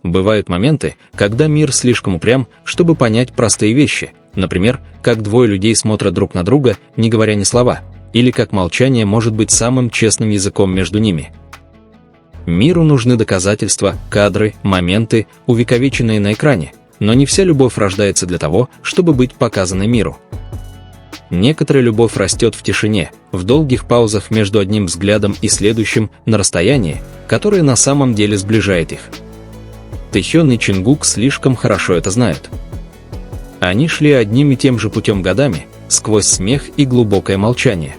Бывают моменты, когда мир слишком упрям, чтобы понять простые вещи. Например, как двое людей смотрят друг на друга, не говоря ни слова, или как молчание может быть самым честным языком между ними. Миру нужны доказательства, кадры, моменты, увековеченные на экране, но не вся любовь рождается для того, чтобы быть показанной миру. Некоторая любовь растет в тишине, в долгих паузах между одним взглядом и следующим, на расстоянии, которое на самом деле сближает их. Тэхён и Чингук слишком хорошо это знают. Они шли одним и тем же путем годами, сквозь смех и глубокое молчание.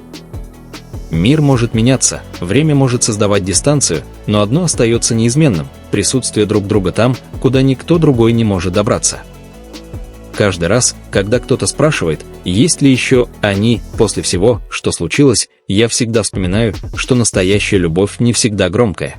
Мир может меняться, время может создавать дистанцию, но одно остается неизменным – присутствие друг друга там, куда никто другой не может добраться. Каждый раз, когда кто-то спрашивает, есть ли еще они после всего, что случилось, я всегда вспоминаю, что настоящая любовь не всегда громкая.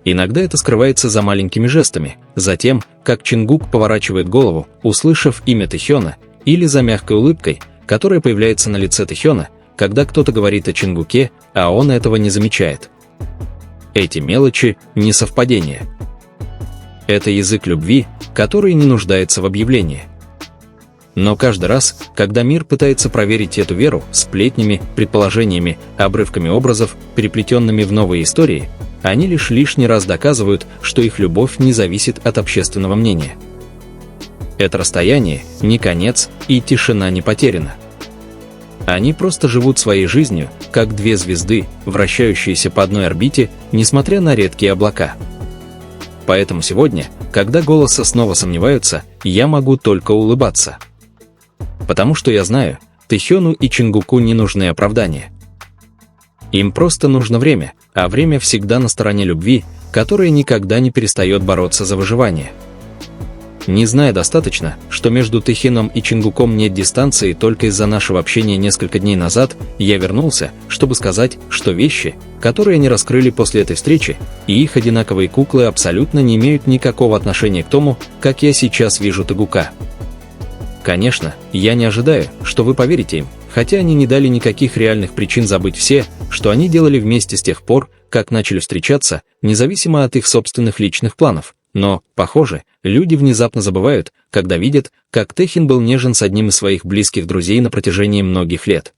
Иногда это скрывается за маленькими жестами, за тем, как Чингук поворачивает голову, услышав имя Тэхёна, или за мягкой улыбкой, которая появляется на лице Тэхёна, когда кто-то говорит о Чингуке, а он этого не замечает. Эти мелочи – не совпадения. Это язык любви, который не нуждается в объявлении. Но каждый раз, когда мир пытается проверить эту веру сплетнями, предположениями, обрывками образов, переплетенными в новые истории, они лишь лишний раз доказывают, что их любовь не зависит от общественного мнения. Это расстояние не конец, и тишина не потеряна. Они просто живут своей жизнью, как две звезды, вращающиеся по одной орбите, несмотря на редкие облака. Поэтому сегодня, когда голоса снова сомневаются, я могу только улыбаться. Потому что я знаю, Тэхёну и Чингуку не нужны оправдания. Им просто нужно время, а время всегда на стороне любви, которая никогда не перестает бороться за выживание. Не зная достаточно, что между Тэхёном и Чингуком нет дистанции только из-за нашего общения несколько дней назад, я вернулся, чтобы сказать, что вещи, которые они раскрыли после этой встречи, и их одинаковые куклы абсолютно не имеют никакого отношения к тому, как я сейчас вижу Тэгука. Конечно, я не ожидаю, что вы поверите им, хотя они не дали никаких реальных причин забыть все, что они делали вместе с тех пор, как начали встречаться, независимо от их собственных личных планов. Но, похоже, люди внезапно забывают, когда видят, как Тэхин был нежен с одним из своих близких друзей на протяжении многих лет.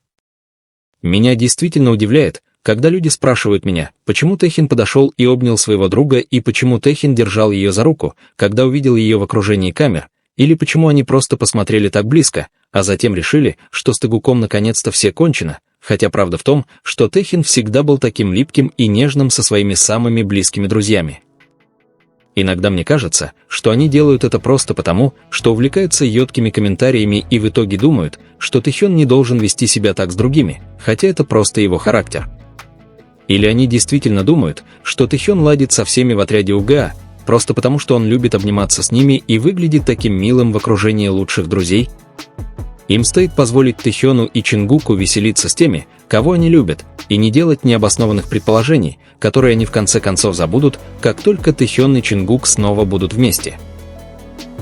Меня действительно удивляет, когда люди спрашивают меня, почему Тэхин подошел и обнял своего друга и почему Тэхин держал ее за руку, когда увидел ее в окружении камер, или почему они просто посмотрели так близко, а затем решили, что с Тэгуком наконец-то все кончено, хотя правда в том, что Тэхин всегда был таким липким и нежным со своими самыми близкими друзьями. Иногда мне кажется, что они делают это просто потому, что увлекаются едкими комментариями и в итоге думают, что Тэхён не должен вести себя так с другими, хотя это просто его характер. Или они действительно думают, что Тэхён ладит со всеми в отряде УГА, просто потому что он любит обниматься с ними и выглядит таким милым в окружении лучших друзей? Им стоит позволить Тэхёну и Чингуку веселиться с теми, кого они любят, и не делать необоснованных предположений, которые они в конце концов забудут, как только Тэхён и Чингук снова будут вместе.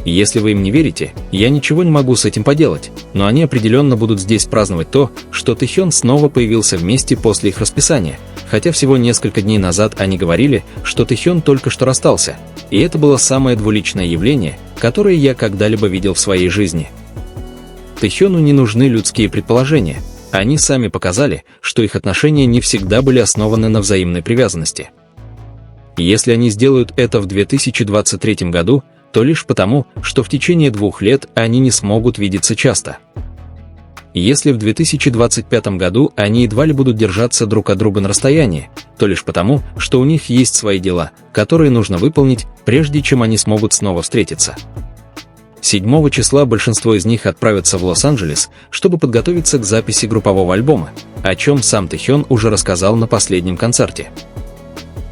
Если вы им не верите, я ничего не могу с этим поделать, но они определенно будут здесь праздновать то, что Тэхён снова появился вместе после их расписания, хотя всего несколько дней назад они говорили, что Тэхён только что расстался, и это было самое двуличное явление, которое я когда-либо видел в своей жизни. Тэхёну не нужны людские предположения, они сами показали, что их отношения не всегда были основаны на взаимной привязанности. Если они сделают это в 2023 году, то лишь потому, что в течение 2 лет они не смогут видеться часто. Если в 2025 году они едва ли будут держаться друг от друга на расстоянии, то лишь потому, что у них есть свои дела, которые нужно выполнить, прежде чем они смогут снова встретиться. 7 числа большинство из них отправятся в Лос-Анджелес, чтобы подготовиться к записи группового альбома, о чем сам Тэхён уже рассказал на последнем концерте.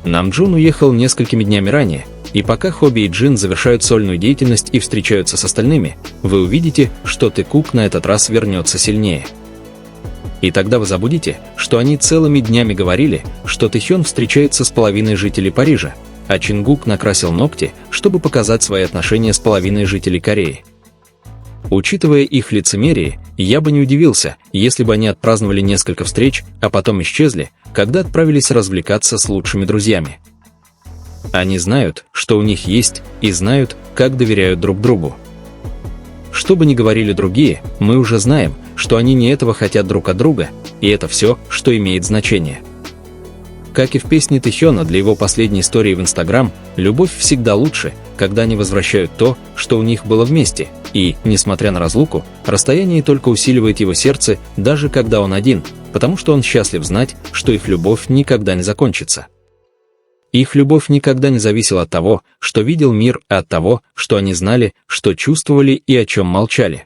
Намджун уехал несколькими днями ранее, и пока Хобби и Джин завершают сольную деятельность и встречаются с остальными, вы увидите, что Тэгук на этот раз вернется сильнее. И тогда вы забудете, что они целыми днями говорили, что Тэхён встречается с половиной жителей Парижа, а Чингук накрасил ногти, чтобы показать свои отношения с половиной жителей Кореи. Учитывая их лицемерие, я бы не удивился, если бы они отпраздновали несколько встреч, а потом исчезли, когда отправились развлекаться с лучшими друзьями. Они знают, что у них есть, и знают, как доверяют друг другу. Что бы ни говорили другие, мы уже знаем, что они не этого хотят друг от друга, и это все, что имеет значение. Как и в песне Тэхёна для его последней истории в Instagram, любовь всегда лучше, когда они возвращают то, что у них было вместе, и, несмотря на разлуку, расстояние только усиливает его сердце, даже когда он один, потому что он счастлив знать, что их любовь никогда не закончится. Их любовь никогда не зависела от того, что видел мир, а от того, что они знали, что чувствовали и о чем молчали.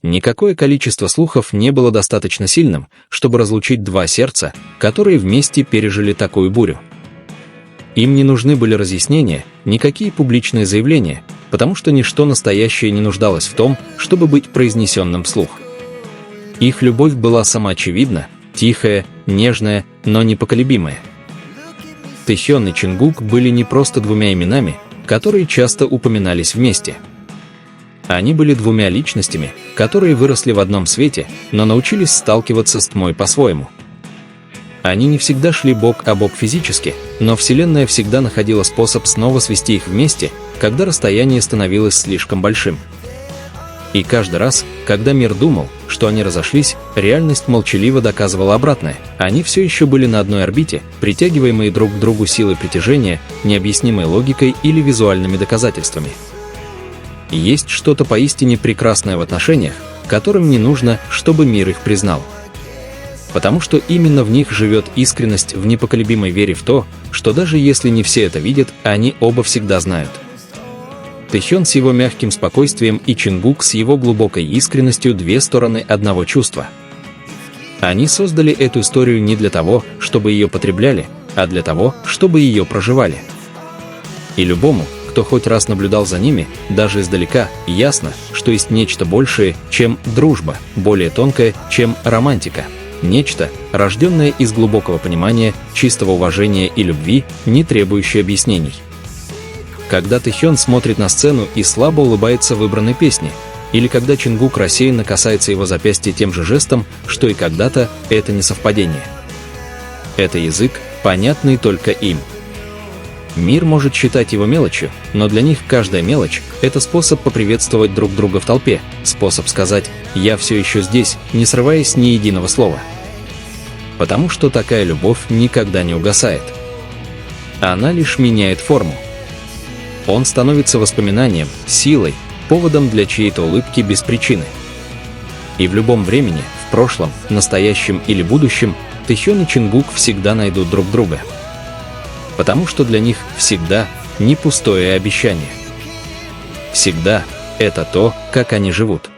Никакое количество слухов не было достаточно сильным, чтобы разлучить два сердца, которые вместе пережили такую бурю. Им не нужны были разъяснения, никакие публичные заявления, потому что ничто настоящее не нуждалось в том, чтобы быть произнесенным вслух. Их любовь была самоочевидна, тихая, нежная, но непоколебимая. Тэхён и Чингук были не просто двумя именами, которые часто упоминались вместе. Они были двумя личностями, которые выросли в одном свете, но научились сталкиваться с тьмой по-своему. Они не всегда шли бок о бок физически, но Вселенная всегда находила способ снова свести их вместе, когда расстояние становилось слишком большим. И каждый раз, когда мир думал, что они разошлись, реальность молчаливо доказывала обратное. Они все еще были на одной орбите, притягиваемые друг к другу силой притяжения, необъяснимой логикой или визуальными доказательствами. Есть что-то поистине прекрасное в отношениях, которым не нужно, чтобы мир их признал. Потому что именно в них живет искренность в непоколебимой вере в то, что даже если не все это видят, они оба всегда знают. Тэхён с его мягким спокойствием и Чингук с его глубокой искренностью — две стороны одного чувства. Они создали эту историю не для того, чтобы ее потребляли, а для того, чтобы ее проживали. И любому, кто хоть раз наблюдал за ними, даже издалека, ясно, что есть нечто большее, чем дружба, более тонкое, чем романтика. Нечто, рожденное из глубокого понимания, чистого уважения и любви, не требующее объяснений. Когда Тэхён смотрит на сцену и слабо улыбается выбранной песне, или когда Чингук рассеянно касается его запястья тем же жестом, что и когда-то, это не совпадение. Это язык, понятный только им. Мир может считать его мелочью, но для них каждая мелочь — это способ поприветствовать друг друга в толпе, способ сказать «я все еще здесь», не срываясь с ни единого слова. Потому что такая любовь никогда не угасает. Она лишь меняет форму. Он становится воспоминанием, силой, поводом для чьей-то улыбки без причины. И в любом времени, в прошлом, настоящем или будущем, Тэхён и Чингук всегда найдут друг друга. Потому что для них всегда не пустое обещание. Всегда это то, как они живут.